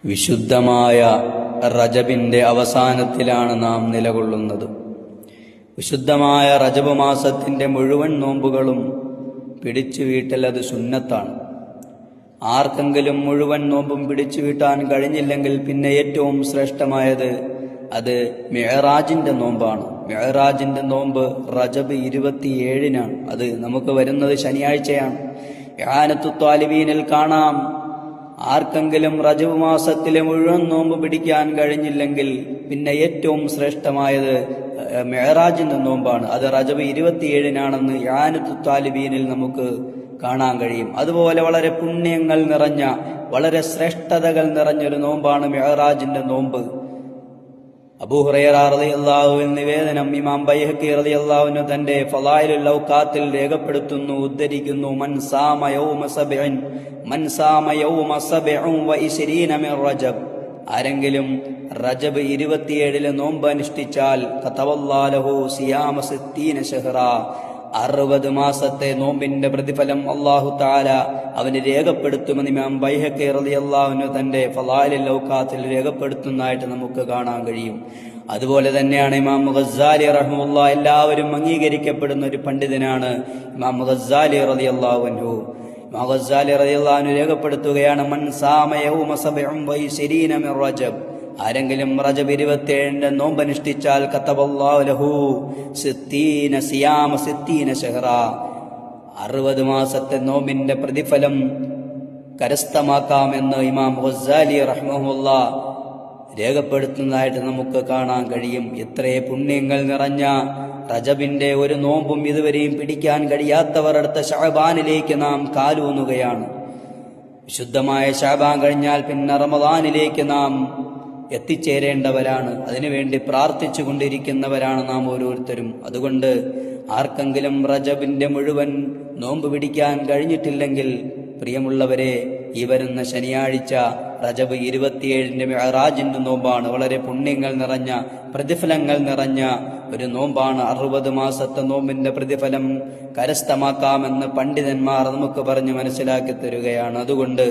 വിശുദ്ധമായ റജബിന്റെ അവസാനത്തിലാണ് നാം നിലകൊള്ളുന്നത്. വിശുദ്ധമായ റജബ് മാസത്തിന്റെ മുഴുവൻ നോമ്പുകളും പിടിച്ചു വീട്ടൽ അത് സുന്നത്താണ്. ആർക്കെങ്കിലും മുഴുവൻ നോമ്പും പിടിച്ചു വീട്ടാൻ കഴിഞ്ഞില്ലെങ്കിൽ പിന്നെ ഏറ്റവും ശ്രേഷ്ഠമായത് അത് മിഅ്റാജിന്റെ നോമ്പാണ്. മിഅ്റാജിന്റെ നോമ്പ് റജബ് 27-നാണ്. അത് നമുക്ക് വരുന്നത് ശനിയാഴ്ചയാണ്. ഇആനത്തു ത്വാലിബീനിൽ കാണാം, ആർക്കെങ്കിലും റജബ് മാസത്തിലെ മുഴുവൻ നോമ്പ് പിടിക്കാൻ കഴിഞ്ഞില്ലെങ്കിൽ പിന്നെ ഏറ്റവും ശ്രേഷ്ഠമായത് മിഅ്റാജിന്റെ നോമ്പാണ്. അത് റജബ് 27-നാണെന്ന് ഇആനത്തു ത്വാലിബീനിൽ നമുക്ക് കാണാൻ കഴിയും. അതുപോലെ വളരെ പുണ്യങ്ങൾ നിറഞ്ഞ, വളരെ ശ്രേഷ്ഠതകൾ നിറഞ്ഞൊരു നോമ്പാണ് മിഅ്റാജിന്റെ നോമ്പ്. അബൂ ഹുറൈറ റളിയല്ലാഹുവിൽ നിവേദനം, ഇമാം ബൈഹഖി റളിയല്ലാഹു തന്റെ ഫളായിലുൽ ഔഖാത്തിൽ രേഖപ്പെടുത്തുന്നു, ഉദ്ധരിക്കുന്നു: മൻ സാമ യൗമ സബഇൻ വഇശ്രീന മിൻ റജബ്, ആരെങ്കിലും റജബ് 27 നോമ്പ് അനുഷ്ഠിച്ചാൽ കതവല്ലാഹു ലഹു സിയാമ 60 ശഹ്റാ, 60 മാസത്തെ നോമ്പിന്റെ പ്രതിഫലം അല്ലാഹു തആല അവന് രേഖപ്പെടുത്തുമെന്ന് ഇമാം ബൈഹഖി റളിയല്ലാഹു തന്റെ ഫളായിലുൽ ഔഖാത്തിൽ രേഖപ്പെടുത്തുന്നതായിട്ട് നമുക്ക് കാണാൻ കഴിയും. അതുപോലെ തന്നെയാണ് ഇമാം ഗസ്സാലി റഹിമഹുല്ലാഹ്, എല്ലാവരും അംഗീകരിക്കപ്പെടുന്ന ഒരു പണ്ഡിതനാണ് ഇമാം ഗസ്സാലി റളിയല്ലാഹു അൻഹു. ഇമാം ഗസ്സാലി റളിയല്ലാഹു അൻഹു രേഖപ്പെടുത്തുകയാണ്: മൻ സാമ യൗമ സബഇൻ വഇശ്രീന മിൻ റജബ്, ആരെങ്കിലും റജബ് 27 നോമ്പനുഷ്ഠിച്ചാൽ കതബല്ലാഹു ലഹു സിയാമ 60 ശഹ്റാ, 60 മാസത്തെ നോമ്പിന്റെ പ്രതിഫലം കരസ്ഥമാക്കാമെന്ന് ഇമാം ഗസ്സാലി റഹിമഹുല്ലാഹ് രേഖപ്പെടുത്തുന്നതായിട്ട് നമുക്ക് കാണാൻ കഴിയും. എത്രേ പുണ്യങ്ങൾ നിറഞ്ഞ റജബിന്റെ ഒരു നോമ്പും ഇതുവരെയും പിടിക്കാൻ കഴിയാത്തവർ അടുത്ത ശഅബാനിലേക്ക് നാം കാലൂന്നുകയാണ്. വിശുദ്ധമായ ശഅബാൻ കഴിഞ്ഞാൽ പിന്നെ റമദാനിലേക്ക് നാം എത്തിച്ചേരേണ്ടവരാണ്. അതിനുവേണ്ടി പ്രാർത്ഥിച്ചു കൊണ്ടിരിക്കുന്നവരാണ് നാം ഓരോരുത്തരും. അതുകൊണ്ട് ആർക്കെങ്കിലും റജബിന്റെ മുഴുവൻ നോമ്പ് പിടിക്കാൻ കഴിഞ്ഞിട്ടില്ലെങ്കിൽ, പ്രിയമുള്ളവരെ, ഈ വരുന്ന ശനിയാഴ്ച റജബ് 27 മിഅ്റാജിന്റെ നോമ്പാണ്. വളരെ പുണ്യങ്ങൾ നിറഞ്ഞ, പ്രതിഫലങ്ങൾ നിറഞ്ഞ ഒരു നോമ്പാണ്. 60 മാസത്തെ നോമ്പിന്റെ പ്രതിഫലം കരസ്ഥമാക്കാമെന്ന് പണ്ഡിതന്മാർ നമുക്ക് പറഞ്ഞ് മനസ്സിലാക്കി തരികയാണ്. അതുകൊണ്ട്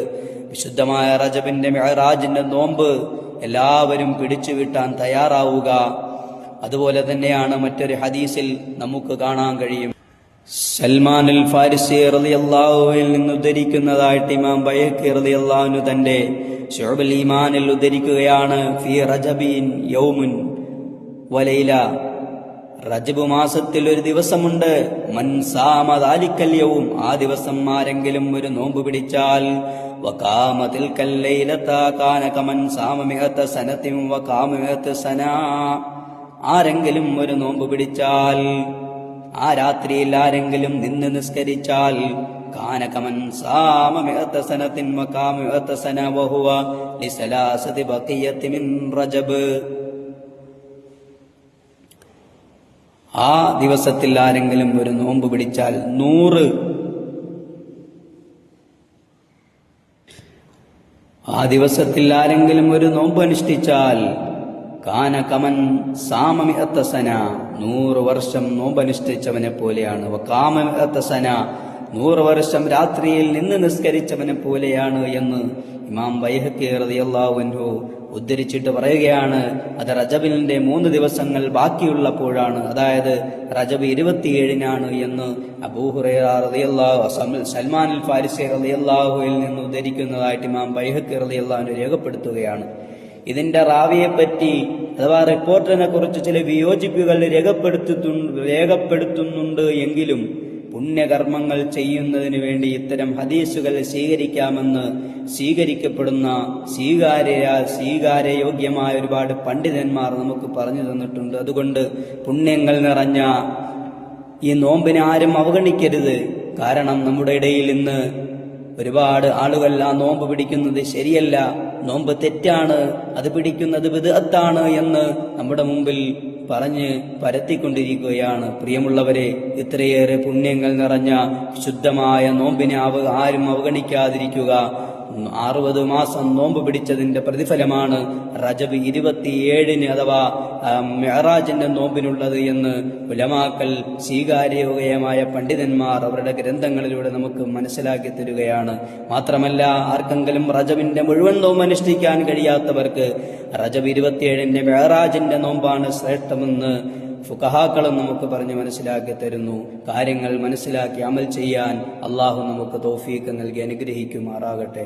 വിശുദ്ധമായ റജബിന്റെ മിഅ്റാജിന്റെ നോമ്പ് എല്ലാവരും പിടിച്ചു വീട്ടാൻ തയ്യാറാവുക. അതുപോലെ തന്നെയാണ് മറ്റൊരു ഹദീസിൽ നമുക്ക് കാണാൻ കഴിയും, സൽമാനുൽ ഫാരിസി റളിയല്ലാഹുവിൽ നിന്ന് ഉദ്ധരിക്കുന്നതായിട്ട് ഇമാം ബൈഹഖി റളിയല്ലാഹു തന്റെ ശുഅബുൽ ഈമാനിൽ ഉദ്ധരിക്കുകയാണ്: ഫീ റജബിൻ യൗമുൻ വലൈല, റജബ് മാസത്തിൽ ഒരു ദിവസമുണ്ട്. മൻ സാമ ദാലിക്കൽ യൗം, ആ ദിവസം ആരെങ്കിലും ഒരു നോമ്പ് പിടിച്ചാൽ വഖാമ തിൽക്കൽ ലൈലത കാന കമൻ സാമ മിഅത സനതിൻ വഖാമ മിഅത സന, ആരെങ്കിലും ഒരു നോമ്പ് പിടിച്ചാൽ, ആ രാത്രിയിൽ ആരെങ്കിലും നിന്ന് നിസ്കരിച്ചാൽ, കാന കമൻ സാമ മിഅത സനതിൻ വഖാമ മിഅത സന വഹുവ ലിസലാസതി ബഖിയതി മിൻ റജബ്, ആ ദിവസത്തിൽ ആരെങ്കിലും ഒരു നോമ്പ് പിടിച്ചാൽ 100, ആ ദിവസത്തിൽ ആരെങ്കിലും ഒരു നോമ്പ് അനുഷ്ഠിച്ചാൽ കാന കമൻ സാമ മിഅത സന, 100 വർഷം നോമ്പനുഷ്ഠിച്ചവനെ പോലെയാണ്. വഖാമ മിഅത സന, 100 വർഷം രാത്രിയിൽ നിന്ന് നിസ്കരിച്ചവനെ പോലെയാണ് എന്ന് ഇമാം ബൈഹഖി റളിയല്ലാഹു അൻഹു ഉദ്ധരിച്ചിട്ട് പറയുകയാണ്. അത് റജബിന്റെ 3 ദിവസങ്ങൾ ബാക്കിയുള്ളപ്പോഴാണ്, അതായത് റജബ് 27-നാണ് എന്ന് അബൂ ഹുറൈറ റളിയല്ലാഹു സൽമാനുൽ ഫാരിസി റളിയല്ലാഹുവിൽ നിന്ന് ഉദ്ധരിക്കുന്നതായിട്ട് ഇമാം ബൈഹഖി റളിയല്ലാഹു അൻഹു രേഖപ്പെടുത്തുകയാണ്. ഇതിന്റെ റാവിയെപ്പറ്റി അഥവാ റിപ്പോർട്ടറിനെ കുറിച്ച് ചില വിയോജിപ്പുകൾ രേഖപ്പെടുത്തുന്നുണ്ട് എങ്കിലും പുണ്യകർമ്മങ്ങൾ ചെയ്യുന്നതിന് വേണ്ടി ഇത്തരം ഹദീസുകൾ സ്വീകരിക്കാമെന്ന് സ്വീകരിക്കപ്പെടുന്ന സ്വീകാര്യയോഗ്യമായ ഒരുപാട് പണ്ഡിതന്മാർ നമുക്ക് പറഞ്ഞു തന്നിട്ടുണ്ട്. അതുകൊണ്ട് പുണ്യങ്ങൾ നിറഞ്ഞ ഈ നോമ്പിനെ ആരും അവഗണിക്കരുത്. കാരണം നമ്മുടെ ഇടയിൽ ഇന്ന് ഒരുപാട് ആളുകൾ ആ നോമ്പ് പിടിക്കുന്നത് ശരിയല്ല, നോമ്പ് തെറ്റാണ്, അത് പിടിക്കുന്നത് ബിദ്അത്താണ് എന്ന് നമ്മുടെ മുമ്പിൽ പറഞ്ഞ് പരത്തിക്കൊണ്ടിരിക്കുകയാണ്. പ്രിയമുള്ളവരെ, ഇത്രയേറെ പുണ്യങ്ങൾ നിറഞ്ഞ ശുദ്ധമായ നോമ്പിനെ ആരും അവഗണിക്കാതിരിക്കുക. 60 മാസം നോമ്പ് പിടിച്ചതിന്റെ പ്രതിഫലമാണ് റജബ് 27 അഥവാ മിഅ്റാജിന്റെ നോമ്പിനുള്ളത് എന്ന് ഉലമാക്കൾ സ്വീകാര്യയോഗ്യമായ പണ്ഡിതന്മാർ അവരുടെ ഗ്രന്ഥങ്ങളിലൂടെ നമുക്ക് മനസ്സിലാക്കി തരികയാണ്. മാത്രമല്ല, ആർക്കെങ്കിലും റജബിന്റെ മുഴുവൻ നോമ്പ് അനുഷ്ഠിക്കാൻ കഴിയാത്തവർക്ക് റജബ് 27 മിഅ്റാജിന്റെ നോമ്പാണ് ശ്രേഷ്ഠമെന്ന് ഫുഖഹാക്കളും നമുക്ക് പറഞ്ഞ് മനസ്സിലാക്കി തരുന്നു. കാര്യങ്ങൾ മനസ്സിലാക്കി അമൽ ചെയ്യാൻ അള്ളാഹു നമുക്ക് തൗഫീഖ് നൽകി അനുഗ്രഹിക്കുമാറാകട്ടെ.